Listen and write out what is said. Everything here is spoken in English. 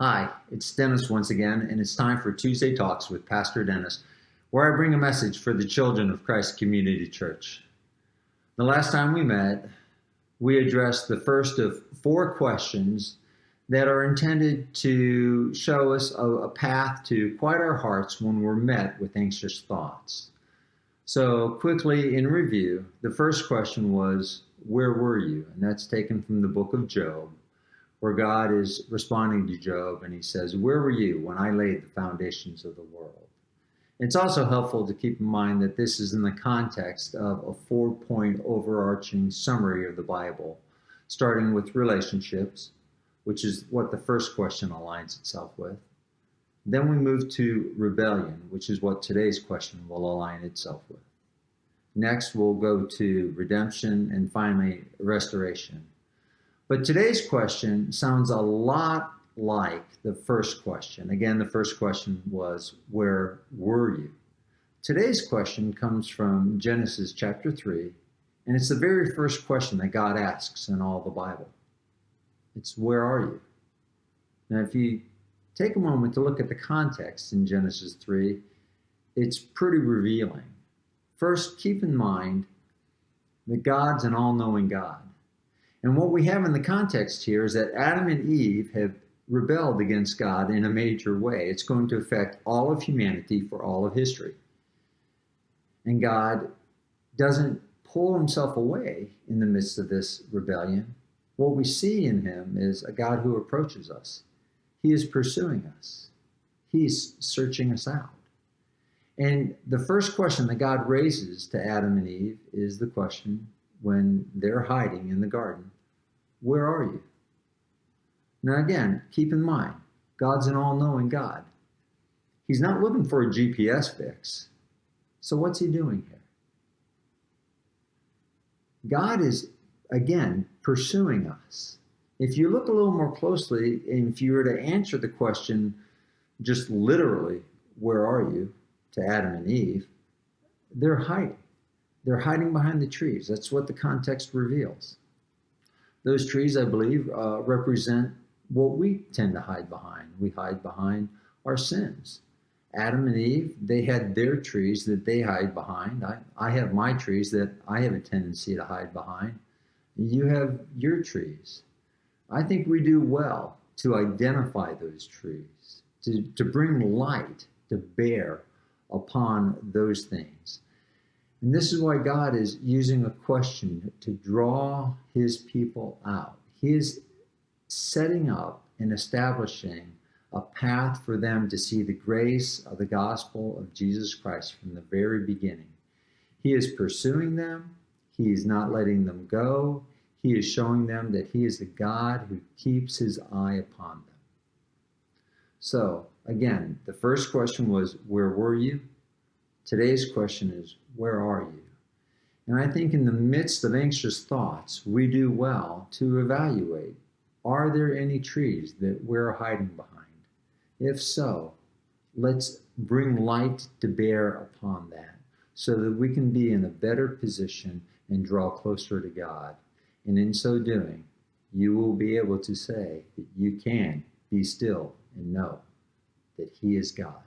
Hi, it's Dennis once again, and it's time for Tuesday Talks with Pastor Dennis, where I bring a message for the children of Christ Community Church. The last time we met, we addressed the first of 4 questions that are intended to show us a path to quiet our hearts when we're met with anxious thoughts. So quickly in review, the first question was, where were you? And that's taken from the book of Job, where God is responding to Job, and he says, where were you when I laid the foundations of the world? It's also helpful to keep in mind that this is in the context of a 4-point overarching summary of the Bible, starting with relationships, which is what the first question aligns itself with. Then we move to rebellion, which is what today's question will align itself with. Next, we'll go to redemption, and finally, restoration. But today's question sounds a lot like the first question. Again, the first question was, where were you? Today's question comes from Genesis chapter 3, and it's the very first question that God asks in all the Bible. It's, where are you? Now, if you take a moment to look at the context in Genesis 3, it's pretty revealing. First, keep in mind that God's an all-knowing God. And what we have in the context here is that Adam and Eve have rebelled against God in a major way. It's going to affect all of humanity for all of history. And God doesn't pull himself away in the midst of this rebellion. What we see in him is a God who approaches us. He is pursuing us. He's searching us out. And the first question that God raises to Adam and Eve is the question, when they're hiding in the garden, where are you? Now again, keep in mind, God's an all-knowing God. He's not looking for a GPS fix. So what's he doing here? God is, again, pursuing us. If you look a little more closely, and if you were to answer the question just literally, where are you, to Adam and Eve, they're hiding. They're hiding behind the trees. That's what the context reveals. Those trees, I believe, represent what we tend to hide behind. We hide behind our sins. Adam and Eve, they had their trees that they hide behind. I have my trees that I have a tendency to hide behind. You have your trees. I think we do well to identify those trees, to bring light to bear upon those things. And this is why God is using a question to draw his people out. He is setting up and establishing a path for them to see the grace of the gospel of Jesus Christ from the very beginning. He is pursuing them. He is not letting them go. He is showing them that he is the God who keeps his eye upon them. So, again, the first question was, where were you? Today's question is, where are you? And I think in the midst of anxious thoughts, we do well to evaluate, are there any trees that we're hiding behind? If so, let's bring light to bear upon that so that we can be in a better position and draw closer to God. And in so doing, you will be able to say that you can be still and know that he is God.